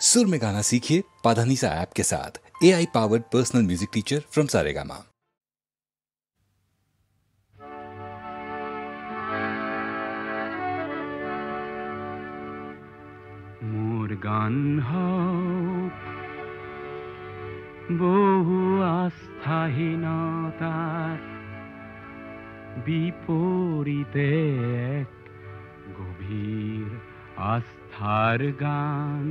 सुर में गाना सीखिए पाधानीसा ऐप के साथ। AI powered personal music teacher from Saregama. মোর গান হোক বহু আস্থাহীনতার বিপরীতে এক গভীর আস্থার গান।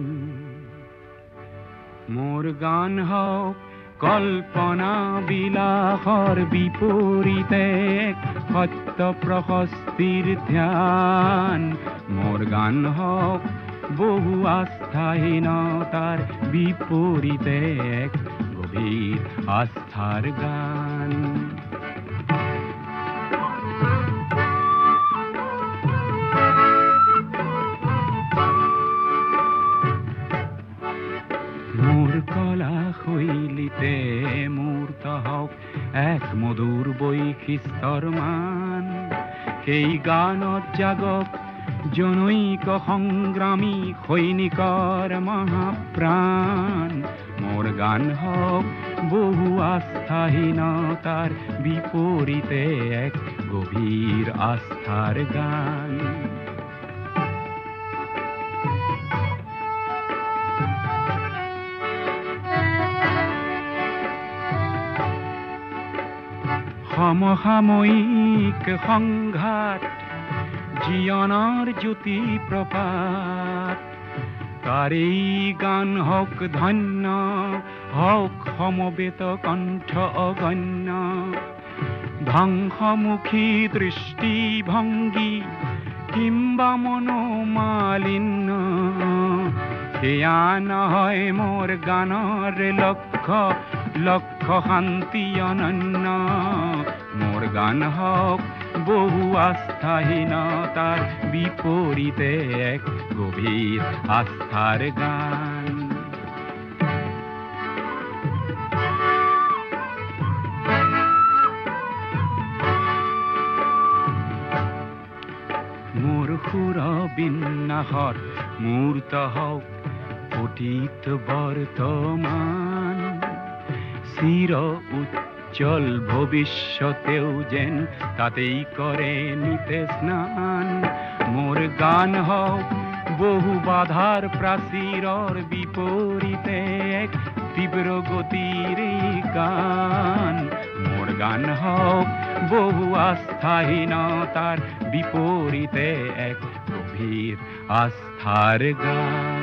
মোর গান হোক কল্পনা বিলাসৰ বিপৰীতে এক সত্য প্ৰশস্তিৰ ধ্যান। মোৰ গান হোক বহু আস্থাহীনতাৰ বিপৰীতে এক গভীৰ আস্থাৰ গান। মোৰ কলা শৈলীতে মূৰ্ত হওক এক মধুৰ বৈশিষ্ট্যৰ মান। সেই গানত জাগক জনৈক সংগ্ৰামী সৈনিকৰ মহাপ্ৰাণ। মোৰ গান হোক বহু আস্থাহীনতাৰ বিপৰীতে এক গভীৰ আস্থাৰ গান। সমসাময়িক সংঘাত জীবনৰ জ্যোতি প্ৰপাত। তাৰেই গান হওক ধন্য হওক সমবেত কণ্ঠ অগণ্য। ধ্বংসমুখী দৃষ্টিভংগী কিম্বা মনোমালিন্য সেয়া নহয় মোৰ গানৰ লক্ষ্য। লক্ষ্য শান্তি অনন্য। মোর গান হোক বহু আস্থাহীনতার বিপরীতে এক গভীর আস্থার গান। মোর সুর বিন্যাসত মূর্ত হোক অতীত বর্তমান। চির উজ্জ্বল ভবিষ্যতেও যেন তাতেই করে নিতে স্নান। মোর গান হোক বহু বাধার প্ৰাচীৰৰ বিপৰীতে এক তীব্ৰ গতিৰ গান। মোৰ গান হোক বহু আস্থাহীনতাৰ বিপৰীতে এক গভীৰ আস্থাৰ গান।